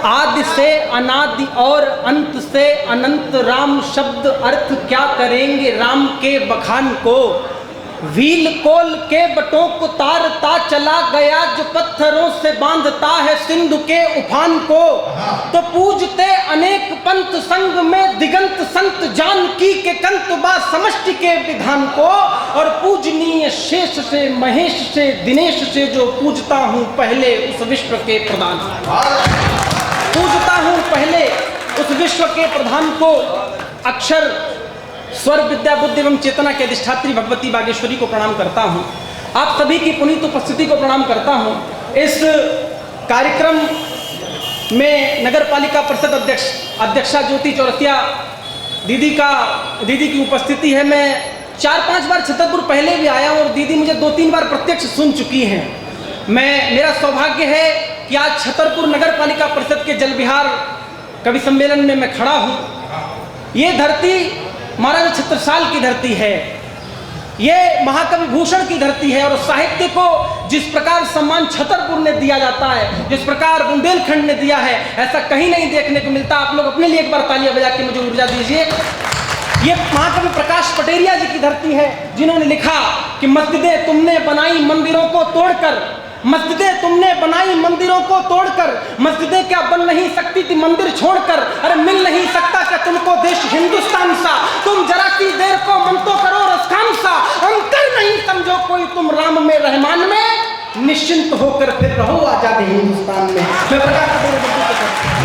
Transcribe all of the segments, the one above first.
आदि से अनादि और अंत से अनंत राम शब्द अर्थ क्या करेंगे राम के बखान को। व्हील कोल के बटों को तारता चला गया जो पत्थरों से बांधता है सिंधु के उफान को। तो पूजते अनेक पंथ संग में दिगंत संत जानकी के कंतबा समष्टि के विधान को। और पूजनीय शेष से महेश से दिनेश से जो पूजता हूँ पहले उस विश्व के प्रधान, पूजता हूँ पहले उस विश्व के प्रधान को। अक्षर स्वर विद्या बुद्धि एवं चेतना के अधिष्ठात्री भगवती बागेश्वरी को प्रणाम करता हूँ। आप सभी की पुनीत उपस्थिति को प्रणाम करता हूँ। इस कार्यक्रम में नगर पालिका परिषद अध्यक्षा ज्योति चौरसिया दीदी की उपस्थिति है। मैं 4-5 बार छतरपुर पहले भी आया हूँ और दीदी मुझे 2-3 बार प्रत्यक्ष सुन चुकी हैं। मेरा सौभाग्य है कि आज छतरपुर नगर पालिका परिषद के जल विहार कवि सम्मेलन में मैं खड़ा हूँ। ये धरती महाराजा छत्रसाल की धरती है, ये महाकवि भूषण की धरती है। और साहित्य को जिस प्रकार सम्मान छतरपुर ने दिया जाता है, जिस प्रकार बुंदेलखंड ने दिया है, ऐसा कहीं नहीं देखने को मिलता। आप लोग अपने लिए एक बार तालियां बजा के मुझे ऊर्जा दीजिए। ये महाकवि प्रकाश पटेरिया जी की धरती है, जिन्होंने लिखा कि मस्जिदें तुमने बनाई मंदिरों को तोड़कर, मस्जिदें तुमने बनाई मंदिरों को तोड़कर, मस्जिदें क्या बन नहीं सकती थी मंदिर छोड़कर। अरे मिल नहीं सकता क्या तुमको देश हिंदुस्तान सा, तुम जरा सी देर को मन तो करो रसखान सा। अंतर नहीं समझो कोई तुम राम में रहमान में, निश्चिंत होकर फिर रहो आजाद हिंदुस्तान में। मैं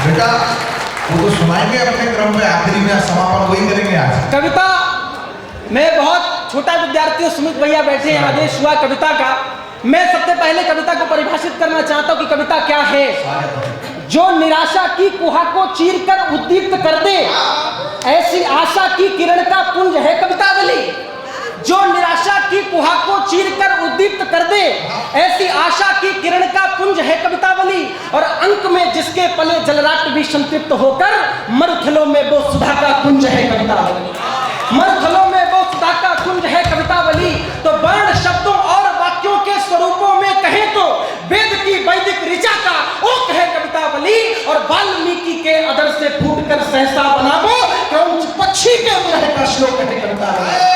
बेटा वो तो सुनाएंगे अपने क्रम में, आखिरी में समापन वही करेंगे आज। कविता मैं बहुत छोटा विद्यार्थी हूँ, सुमित भैया बैठे हैं, आदेश हुआ कविता का। मैं सबसे पहले कविता को परिभाषित करना चाहता हूं कि कविता क्या है। जो निराशा की कुहा को चीरकर उद्दीप्त कर दे, ऐसी आशा की किरण का पुंज है कवितावली। जो निराशा की कुहा को चीरकर उद्दीप्त कर दे, ऐसी आशा की किरण का पुंज है कवितावली। और अंक में जिसके पले जलराट भी संतृप्त होकर, मरुथलों में वो सुधा का कुंज है कवितावली, मरुथलों में वो सुधा का कुंज है कवितावली। तो वर्ण शब्दों और वाक्यों के स्वरूपों में कहें तो वेद की वैदिक ऋचा का ओक है कवितावली। और वाल्मीकि के अदर से फूटकर सहसा बनावो क्रौंच पक्षी के उदय का श्लोक है कवितावली।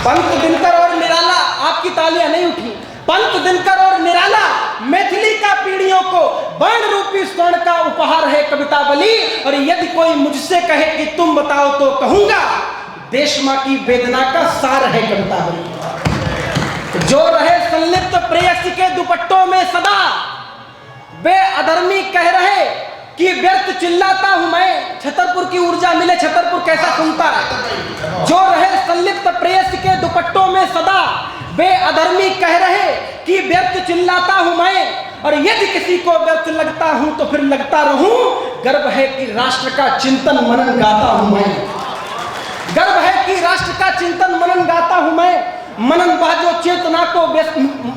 पंत दिनकर और निराला, आपकी तालियां नहीं उठी। पंत दिनकर और निराला मैथिली का पीढ़ियों को वर्ण रूपी स्वर्ण का उपहार है कवितावली। और यदि कोई मुझसे कहे कि तुम बताओ तो कहूंगा, देश मां की वेदना का सार है कवितावली। जो रहे संलिप्त प्रेयसी के दुपट्टों में सदा, वे अधर्मी कह रहे कि व्यर्थ चिल्लाता हूं मैं। छतरपुर की ऊर्जा मिले, छतरपुर कैसा सुनता है। जो रहे संलिप्त प्रेयसी के दुपट्टों में सदा, वे अधर्मी कह रहे कि व्यर्थ चिल्लाता हूं मैं। और यदि किसी को व्यर्थ लगता हूं तो फिर लगता रहूं, गर्व है कि राष्ट्र का चिंतन मनन गाता हूं मैं। गर्व है कि राष्ट्र का चिंतन मनन गाता हूं मैं। मनन बाजो चेतना को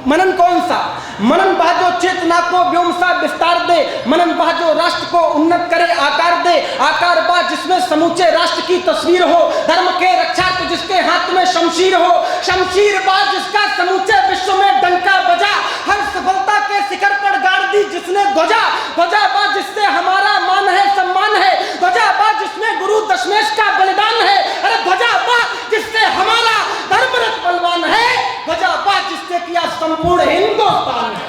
मनन कौन सा, मनन बाजो चेतना को व्योम सा विस्तार दे। मनन बाजो राष्ट्र को उन्नत करे आकार दे। आकार बा जिसमें समूचे राष्ट्र की तस्वीर हो, धर्म के रक्षक जिसके हाथ में शमशीर हो। शमशीर बा जिसका समूचे विश्व में डंका बजा, हर सफलता के शिखर पर गाड़ दी जिसने ध्वजा। ध्वजा बा जिससे हमारा मान है सम्मान है, ध्वजा बा जिसमें गुरु दशमेश का बलिदान है। अरे ध्वजा बा जिससे हमारा धर्मरत बलवान है, ध्वजा बा जिससे किया संपूर्ण हिंदुस्तान है,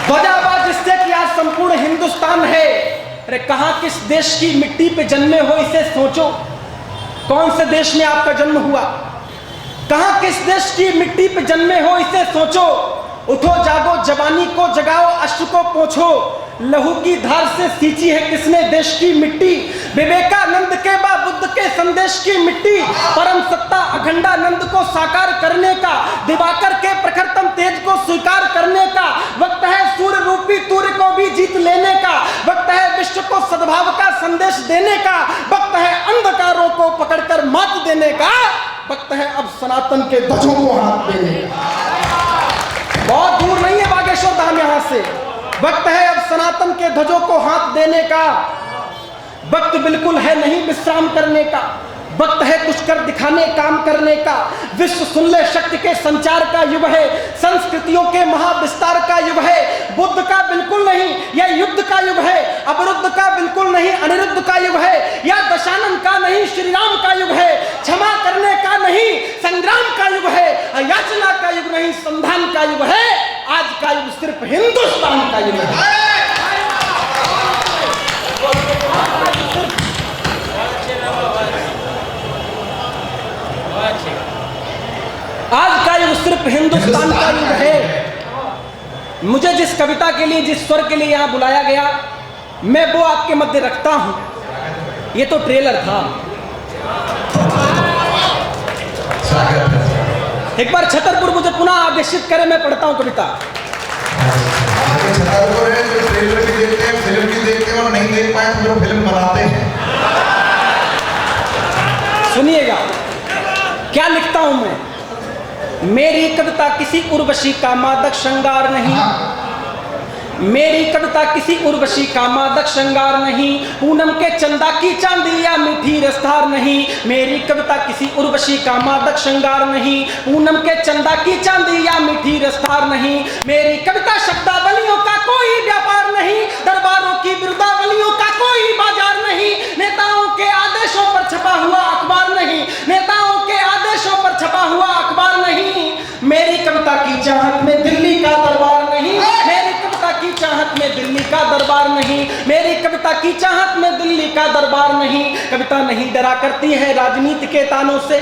ध्वजा बा जिससे किया संपूर्ण हिंदुस्तान है। अरे कहां किस देश की मिट्टी पे जन्मे हो इसे सोचो। कौन से देश में आपका जन्म हुआ, कहां किस देश की मिट्टी पे जन्मे हो इसे सोचो। उठो जागो जवानी को जगाओ, अश्रु को पोंछो। लहू की धार से सींची है किसने देश की मिट्टी। विवेकानंद के बा बुद्ध के संदेश की मिट्टी। परम सत्ता अखंडानंद को साकार करने का, दिवाकर के प्रखरतम तेज को स्वीकार करने का वक्त है। सूर्य रूपी सूर्य को भी जीत लेने का वक्त है। विश्व को सद्भाव का संदेश देने का वक्त है। अंधकारों को पकड़कर मात देने का वक्त है। अब सनातन के ध्वजों को हाथ देने का, बहुत दूर नहीं है बागेश्वर धाम यहां से। वक्त है अब सनातन के ध्वजों को हाथ देने का, वक्त बिल्कुल है नहीं विश्राम करने का। वक्त है कुछ कर दिखाने काम करने का। विश्व सुन ले शक्ति के संचार का युग है। संस्कृतियों के महाविस्तार का युग है। बुद्ध का बिल्कुल नहीं यह युद्ध का युग है, अवरुद्ध का बिल्कुल नहीं अनिरुद्ध का युग है, या दशानन का नहीं श्री राम का युग है, क्षमा करने का नहीं संग्राम का युग है, याचना का युग नहीं संधान का युग है। आज का युग सिर्फ हिंदुस्तान का युग है। आज का युग सिर्फ हिंदुस्तान का युग है। मुझे जिस कविता के लिए, जिस स्वर के लिए यहां बुलाया गया, मैं वो आपके मध्य रखता हूं। ये तो ट्रेलर था। एक बार छतरपुर मुझे पुनः आदेशित करे, मैं पढ़ता हूं कविता। छतरपुर है जो ट्रेलर भी देखते हैं, फिल्म भी देखते हैं और नहीं देख पाए तो फिल्म बनाते हैं। सुनिएगा क्या लिखता हूं मैं। मेरी कविता किसी उर्वशी का मादक श्रृंगार नहीं, मेरी कविता किसी उर्वशी का मादक श्रृंगार नहीं, पूनम के चंदा की चांदी या मीठी रसधार नहीं। मेरी कविता किसी उर्वशी का मादक श्रृंगार नहीं, पूनम के चंदा की चांदी या मीठी रसधार नहीं। मेरी कविता शब्दावलियों का कोई व्यापार नहीं, दरबारों की बिरुदावलियों का कोई बाजार नहीं, नेताओं के आदेशों पर छपा हुआ अखबार नहीं, नेताओं के आदेशों पर छपा हुआ अखबार नहीं। मेरी कविता की चाहत में दिल्ली का दरबार नहीं, मेरी कविता की चाहत में दिल्ली का दरबार नहीं, मेरी कविता की चाहत में दिल्ली का दरबार नहीं। कविता नहीं डरा करती है राजनीति के तानों से,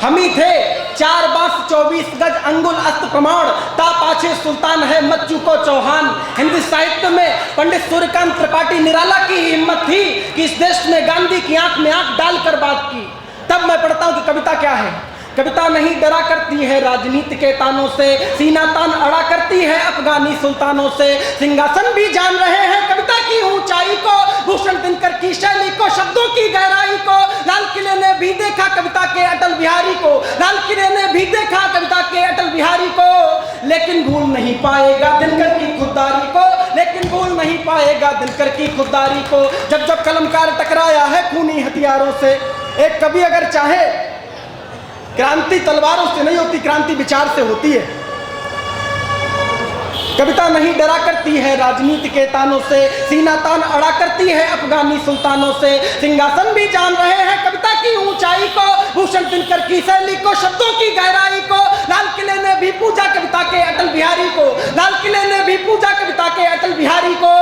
हम ही थे 4 बास 24 गज अंगुल अस्त्र प्रमाण, ता पाछे सुल्तान है मत चूको चौहान। हिंदी साहित्य में पंडित सूर्यकांत त्रिपाठी निराला की हिम्मत थी कि इस देश ने गांधी की आंख में आंख डालकर बात की। तब मैं पढ़ता हूं कि कविता क्या है। कविता नहीं डरा करती है राजनीति के तानों से, सीना तान अड़ा करती है अफगानी सुल्तानों से। सिंहासन भी जान रहे हैं कविता की ऊंचाई को, भूषण दिनकर की शैली को, शब्दों की गहराई को। लाल किले ने भी देखा कविता के अटल बिहारी को, लाल किले ने भी देखा कविता के अटल बिहारी को। लेकिन भूल नहीं पाएगा दिनकर की खुददारी को, लेकिन भूल नहीं पाएगा दिनकर की खुददारी को। जब जब कलमकार टकराया है खूनी हथियारों से। एक कवि अगर चाहे, क्रांति तलवारों से नहीं होती, क्रांति विचार से होती है। कविता नहीं डरा करती है राजनीति के तानों से, सीना तान अड़ा करती है अफगानी सुल्तानों से। सिंहासन भी जान रहे हैं कविता की ऊंचाई को, भूषण दिनकर की शैली को, शब्दों की गहराई को। लाल किले ने भी पूजा कविता के अटल बिहारी को, लाल किले ने भी पूजा कविता के अटल बिहारी को।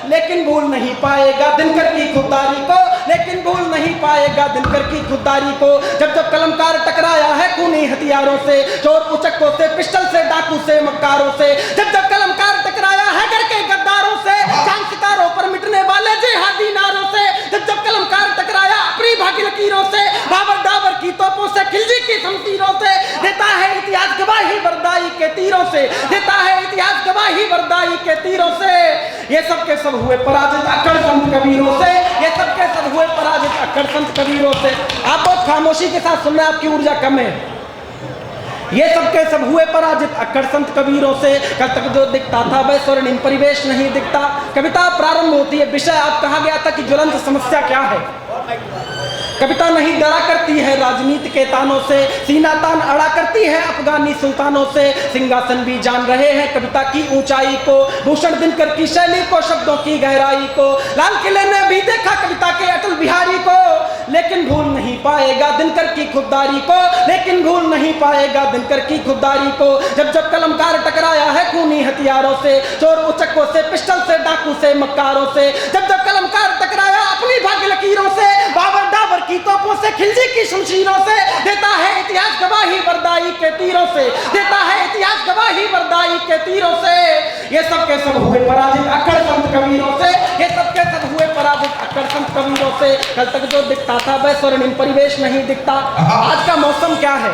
लेकिन भूल नहीं पाएगा दिनकर की खुददारी को, लेकिन भूल नहीं पाएगा दिनकर की खुददारी को। जब जब कलमकार टकराया है खूनी हथियारों से, चोर उचक्कों से, पिस्टल से, डाकू से, मक्कारों से। जब जब कलमकार टकराया है घर के गद्दारों से, चांद सितारों पर मिटने वाले जिहादी नारों से। जब जब कलमकार टकराया अपनी भागी लकीरों से, बाबर डाबर की तोपों से, खिलजी की शमशीरों से। देता है इतिहास गवाही बरदाई के तीरों से, देता है इतिहास गवाही बरदाई के तीरों से। ये सब के सब हुए पराजित अक्कड़ संत कबीरों से, ये सब के सब हुए पराजित अक्कड़ संत कबीरों से। आप बहुत खामोशी के साथ सुन रहे हैं, आपकी ऊर्जा कम है। ये सब के सब हुए पराजित अक्कड़ संत कबीरों से। कल तक जो दिखता था वह स्वर्णिम परिवेश नहीं दिखता। कविता प्रारंभ होती है, विषय आप कहा गया था कि ज्वलंत समस्या क्या है। कविता नहीं डरा करती है राजनीति के तानों से, सीना तान अड़ा करती है अफगानी सुल्तानों से। सिंहासन भी जान रहे हैं कविता की ऊंचाई को, भूषण दिनकर की शैली को, शब्दों की गहराई को। लाल किले ने भी देखा कविता के अटल बिहारी को, लेकिन भूल नहीं पाएगा दिनकर की खुददारी को, लेकिन भूल नहीं पाएगा दिनकर की खुददारी को। जब जब कलमकार टकराया है खूनी हथियारों से, चोर उचक्कों से, पिस्टल से, डाकू से, मक्कारों से। जब जब कलमकार टकराया अपनी भाग्य लकीरों से, बाबर डाबर की तोपों से, खिलजी की शमशीरों से। देता है इतिहास गवाही बरदाई के तीरों से, देता है इतिहास गवाही बरदाई के तीरों से। ये सब के सब हुए पराजित अक्कड़ संत कबीरों से, ये सब के सब हुए पराजित अक्कड़ संत कबीरों से। कल तक जो दिखता था वह स्वर्णिम परिवेश नहीं दिखता। आज का मौसम क्या है?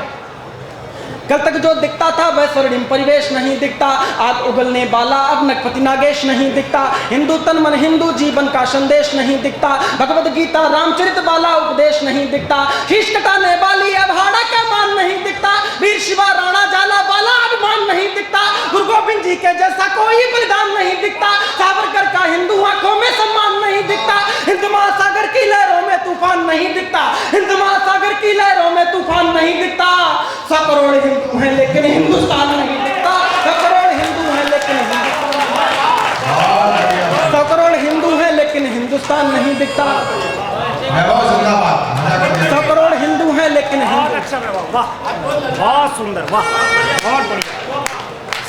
कल तक जो दिखता था वह स्वर्णिम परिवेश नहीं दिखता। आज उगलने वाला अब नखपति नागेश नहीं दिखता। हिंदू तन मन हिंदू जीवन का संदेश नहीं दिखता। भगवद गीता रामचरित वाला उपदेश नहीं दिखता। शीश कटाने वाली अभाड़ा का मान नहीं दिखता। वीर शिवा राणा जाला वाला अभिमान नहीं दिखता। गुरु गोविंद जी के जैसा कोई बलिदान नहीं दिखता। सावरकर का हिंदू आंखों में सम्मान नहीं दिखता। हिंद महासागर की लहरों में तूफान नहीं दिखता। हिंद महासागर की लहरों में तूफान नहीं दिखता। 100 करोड़ हिंदू हैं लेकिन हिंदुस्तान नहीं दिखता। 100 करोड़ हिंदू हैं लेकिन 100 हिंदुस्तान नहीं दिखता। वैभव जिंदाबाद। मजा कर दिया। 100 करोड़ हिंदू हैं लेकिन बहुत अच्छा वैभव, वाह बहुत सुंदर, वाह बहुत बढ़िया।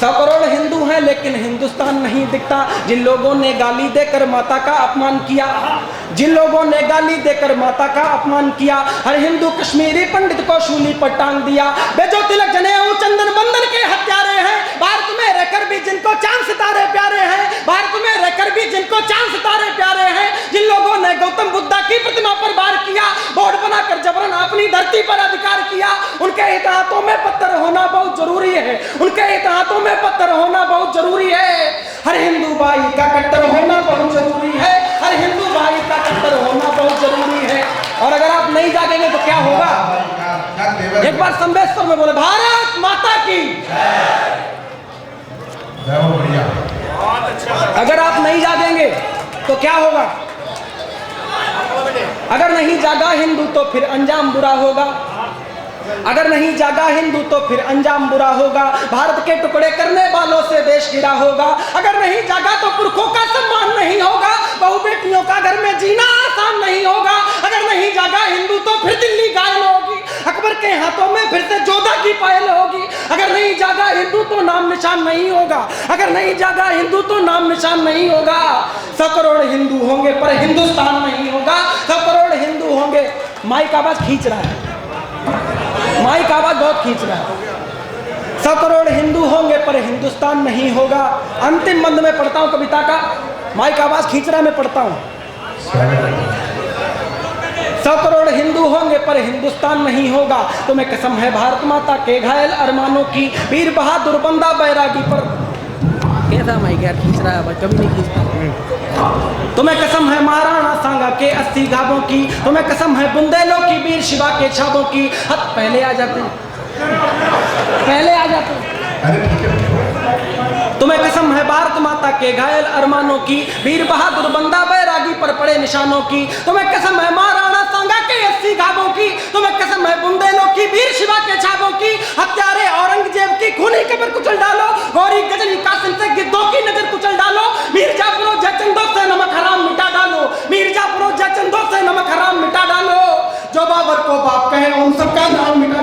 100 करोड़ हिंदू हैं लेकिन हिंदुस्तान नहीं दिखता। जिन लोगों ने गाली देकर माता का अपमान किया, जिन लोगों ने गाली देकर माता का अपमान किया, हर हिंदू कश्मीरी पंडित को शूली पर टांग दिया। बेजो तिलक जनेऊ चंदन बंदन के हत्यारे हैं, भारत में रहकर भी जिनको चांद सितारे प्यारे हैं, भारत में रहकर भी जिनको चांद सितारे प्यारे हैं। जिन लोगों ने गौतम बुद्धा की प्रतिमा पर वार किया, बोर्ड बनाकर जबरन अपनी धरती पर अधिकार किया, उनके हित हाथों में पत्थर होना बहुत जरूरी है, उनके हित हाथों में पत्थर होना बहुत जरूरी है। हर हिंदू भाई का कट्टर होना बहुत जरूरी है, हर हिंदू भाई का कट्टर होना बहुत जरूरी है। और अगर आप नहीं जागेंगे तो क्या होगा? क्या तेवर। एक बार संबेश्वर में बोले भारत माता की। वैभव बढ़िया। बहुत अच्छा। अगर आप नहीं जागेंगे तो क्या होगा? अगर नहीं जागा हिंदू तो फिर अंजाम बुरा होगा, अगर नहीं जागा हिंदू तो फिर अंजाम बुरा होगा। भारत के टुकड़े करने वालों से देश गिरा होगा, अगर नहीं जागा तो पुरखों का सम्मान नहीं होगा, बहु बेटियों का घर में जीना आसान नहीं होगा। अगर नहीं जागा हिंदू तो फिर दिल्ली घायल होगी, अकबर के हाथों में फिर से जोधा की पायल होगी। अगर नहीं जागा हिंदू तो नाम निशान नहीं होगा, अगर नहीं जागा हिंदू तो नाम निशान नहीं होगा। 100 करोड़ हिंदू होंगे पर हिंदुस्तान नहीं होगा। 100 करोड़ हिंदू होंगे। माइक आवाज खींच रहा है, माइक आवाज बहुत खींच रहा है। 100 करोड़ हिंदू होंगे पर हिंदुस्तान नहीं होगा। अंतिम बंद में पढ़ता हूं कविता का, माइक आवाज खींच रहा है, मैं पढ़ता हूं। 100 करोड़ हिंदू होंगे पर हिंदुस्तान नहीं होगा। तुम्हें कसम है भारत माता के घायल अरमानों की, वीर बहादुर बंदा बैरागी पर। कैसा माइक यार खींच रहा है, कभी नहीं खींचता। तुम्हें कसम है महाराणा सांगा के 80 घावों की, तुम्हें कसम है बुंदेलों की, वीर शिवा के छावों की। हद पहले आ जाते हैं, पहले आ जाते हैं। अरे ठीक है। तुम्हें कसम है भारत माता के घायल अरमानों की, वीर बहादुर बंदा बैरागी पर पड़े निशानों की। तुम्हें कसम है महाराणा सांगा के 80 घावों की, तुम्हें कसम है बुंदेलों की, वीर शिवा के छावों की। हत्यारे औरंगजेब की खूनी कब्र कुचल डालो, गौरी गजनी कासिम से गिद्धों की नजर कुचल डालो। मिर्जापुरों जयचंदों से नमक हराम मिटा डालो, मिर्जापुरों जयचंदों से नमक हराम मिटा डालो। जो बाबर को बाप कहे उन सबका नाम मिटा